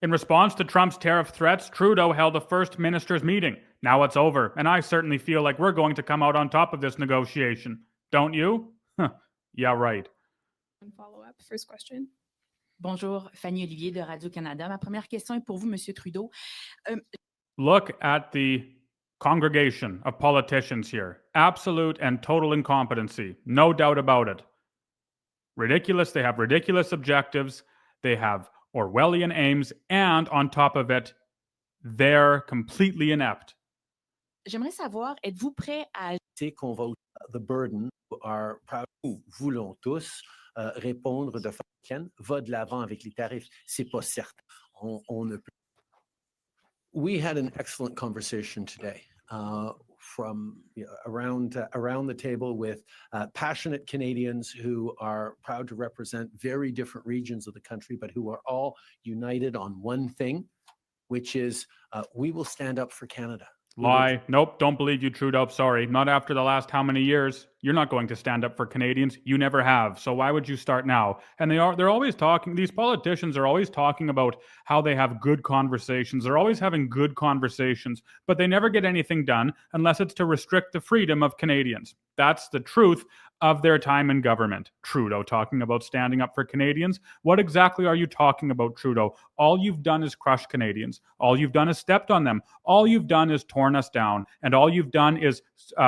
In response to Trump's tariff threats, Trudeau held a first ministers meeting. Now it's over, and I certainly feel like we're going to come out on top of this negotiation. Don't you? Yeah, right. One follow-up. First question. Bonjour, Fanny Olivier de Radio-Canada. Ma première question est pour vous, Monsieur Trudeau. Look at the congregation of politicians here. Absolute and total incompetency. No doubt about it. Ridiculous. They have ridiculous objectives. They have Orwellian aims. And on top of it, they're completely inept. J'aimerais savoir, êtes-vous prêt à... C'est qu'on va the burden are proud. Nous voulons tous répondre de façon va de l'avant avec les tarifs. C'est pas certain. On ne peut. We had an excellent conversation today from around the table with passionate Canadians who are proud to represent very different regions of the country, but who are all united on one thing, which is we will stand up for Canada. Lie. Nope, don't believe you, Trudeau. Sorry. Not after the last how many years? You're not going to stand up for Canadians. You never have. So why would you start now? And they're always talking, these politicians are always talking about how they have good conversations. They're always having good conversations, but they never get anything done unless it's to restrict the freedom of Canadians. That's the truth of their time in government. Trudeau talking about standing up for Canadians. What exactly are you talking about, Trudeau? All you've done is crush Canadians. All you've done is stepped on them. All you've done is torn us down. And all you've done is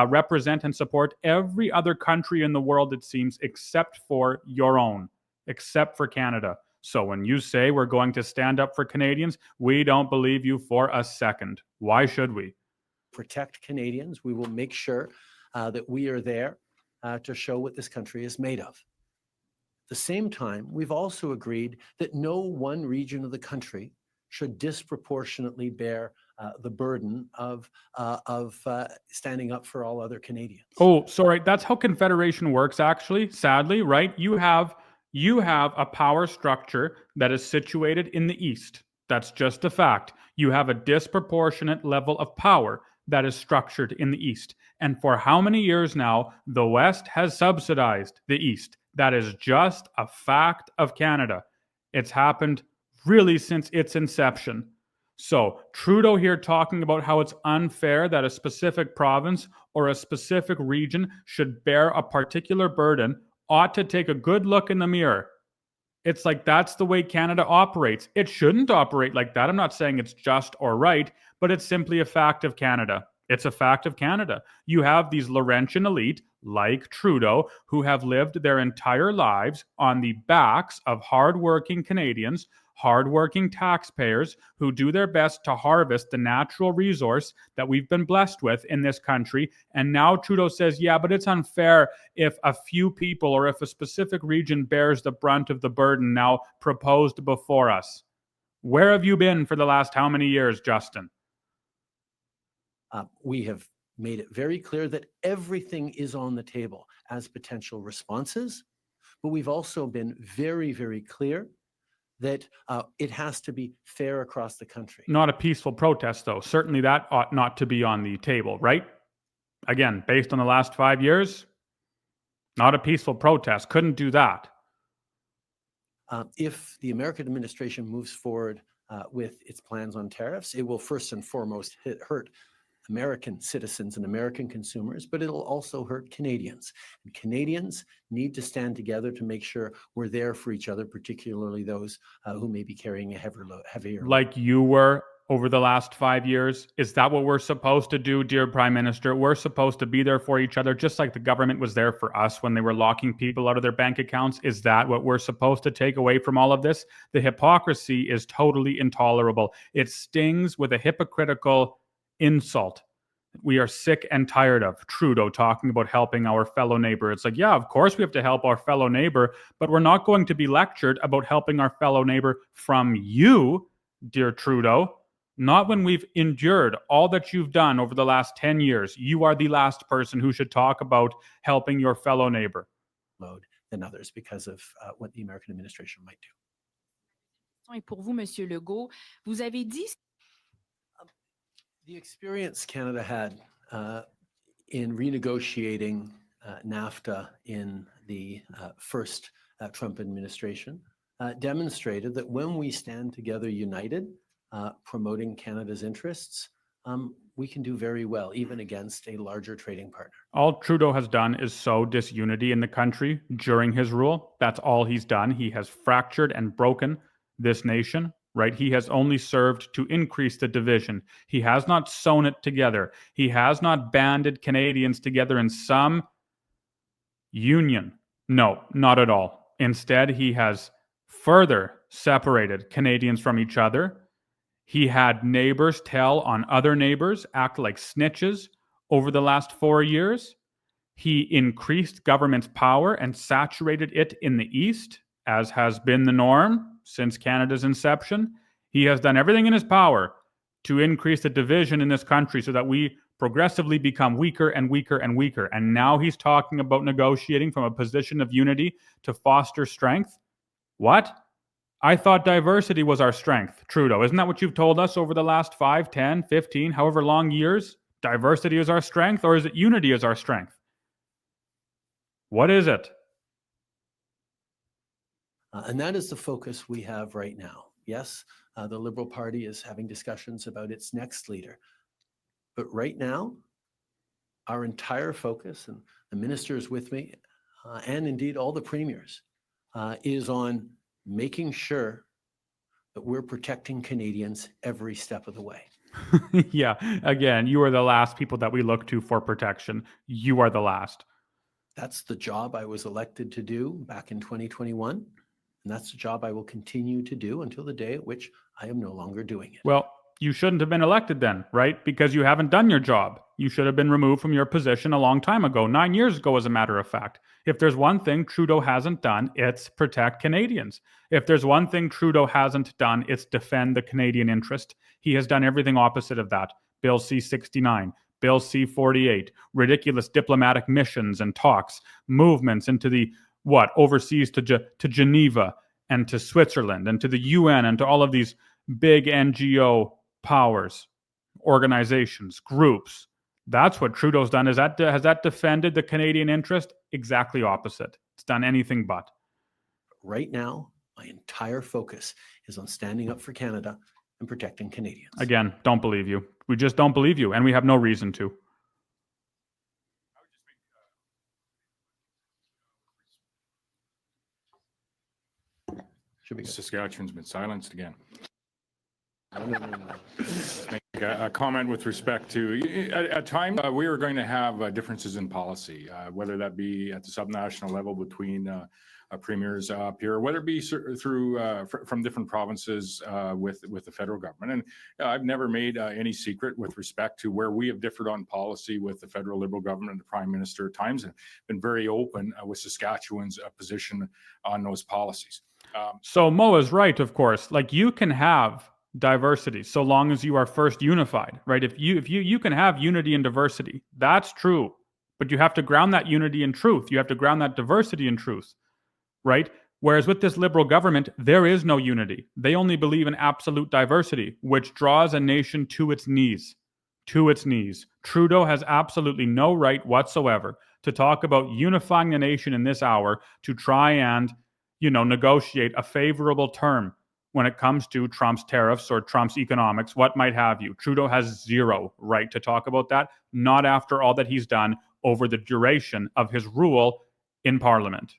represent and support every other country in the world, it seems, except for your own, except for Canada. So when you say we're going to stand up for Canadians, we don't believe you for a second. Why should we? Protect Canadians. We will make sure that we are there to show what this country is made of. At the same time, we've also agreed that no one region of the country should disproportionately bear the burden of standing up for all other Canadians. Oh, sorry. That's how Confederation works, actually, sadly, right? You have a power structure that is situated in the East. That's just a fact. You have a disproportionate level of power that is structured in the East. And for how many years now, the West has subsidized the East? That is just a fact of Canada. It's happened really since its inception. So Trudeau here talking about how it's unfair that a specific province or a specific region should bear a particular burden ought to take a good look in the mirror. It's like that's the way Canada operates. It shouldn't operate like that. I'm not saying it's just or right, but it's simply a fact of Canada. It's a fact of Canada. You have these Laurentian elite, like Trudeau, who have lived their entire lives on the backs of hardworking Canadians, hardworking taxpayers who do their best to harvest the natural resource that we've been blessed with in this country. And now Trudeau says, yeah, but it's unfair if a few people or if a specific region bears the brunt of the burden now proposed before us. Where have you been for the last how many years, Justin? We have made it very clear that everything is on the table as potential responses, but we've also been very, very clear that it has to be fair across the country. Not a peaceful protest, though. Certainly that ought not to be on the table, right? Again, based on the last 5 years, not a peaceful protest. Couldn't do that. If the American administration moves forward with its plans on tariffs, it will first and foremost hurt American citizens and American consumers, but it'll also hurt Canadians. And Canadians need to stand together to make sure we're there for each other, particularly those who may be carrying a heavier load. Like you were over the last 5 years? Is that what we're supposed to do, dear Prime Minister? We're supposed to be there for each other, just like the government was there for us when they were locking people out of their bank accounts. Is that what we're supposed to take away from all of this? The hypocrisy is totally intolerable. It stings with a hypocritical insult we are sick and tired of. Trudeau talking about helping our fellow neighbor. It's like, yeah, of course we have to help our fellow neighbor, but we're not going to be lectured about helping our fellow neighbor from you, dear Trudeau. Not when we've endured all that you've done over the last 10 years. You are the last person who should talk about helping your fellow neighbor. Load than others because of what the American administration might do. Et pour vous, Monsieur Legault, vous avez dit... The experience Canada had in renegotiating NAFTA in the first Trump administration demonstrated that when we stand together united, promoting Canada's interests, we can do very well, even against a larger trading partner. All Trudeau has done is sow disunity in the country during his rule. That's all he's done. He has fractured and broken this nation, right? He has only served to increase the division. He has not sewn it together. He has not banded Canadians together in some union. No, not at all. Instead, he has further separated Canadians from each other. He had neighbors tell on other neighbors, act like snitches over the last 4 years. He increased government's power and saturated it in the East, as has been the norm since Canada's inception. He has done everything in his power to increase the division in this country so that we progressively become weaker and weaker and weaker. And now he's talking about negotiating from a position of unity to foster strength. What? I thought diversity was our strength, Trudeau. Isn't that what you've told us over the last 5, 10, 15, however long years? Diversity is our strength, or is it unity is our strength? What is it? And that is the focus we have right now. Yes, the Liberal Party is having discussions about its next leader. But right now, our entire focus, and the minister is with me, and indeed all the premiers, is on making sure that we're protecting Canadians every step of the way. Yeah, again, you are the last people that we look to for protection. You are the last. That's the job I was elected to do back in 2021. And that's the job I will continue to do until the day at which I am no longer doing it. Well, you shouldn't have been elected then, right? Because you haven't done your job. You should have been removed from your position a long time ago, 9 years ago, as a matter of fact. If there's one thing Trudeau hasn't done, it's protect Canadians. If there's one thing Trudeau hasn't done, it's defend the Canadian interest. He has done everything opposite of that. Bill C-69, Bill C-48, ridiculous diplomatic missions and talks, movements into the, overseas to Geneva and to Switzerland and to the UN and to all of these big NGO powers, organizations, groups. That's what Trudeau's done. Has that defended the Canadian interest? Exactly opposite. It's done anything but. Right now, my entire focus is on standing up for Canada and protecting Canadians. Again, don't believe you. We just don't believe you, and we have no reason to. Saskatchewan's been silenced again. No. Make a comment with respect to, at times, we are going to have differences in policy, whether that be at the subnational level between premiers up here, whether it be through from different provinces with the federal government. And I've never made any secret with respect to where we have differed on policy with the federal Liberal government and the Prime Minister at times, and been very open with Saskatchewan's position on those policies. So Mo is right, of course. Like, you can have diversity so long as you are first unified, right? If you can have unity and diversity, that's true. But you have to ground that unity in truth. You have to ground that diversity in truth, right? Whereas with this Liberal government, there is no unity. They only believe in absolute diversity, which draws a nation to its knees. To its knees. Trudeau has absolutely no right whatsoever to talk about unifying the nation in this hour to try and, negotiate a favorable term when it comes to Trump's tariffs or Trump's economics, what might have you. Trudeau has zero right to talk about that, not after all that he's done over the duration of his rule in Parliament.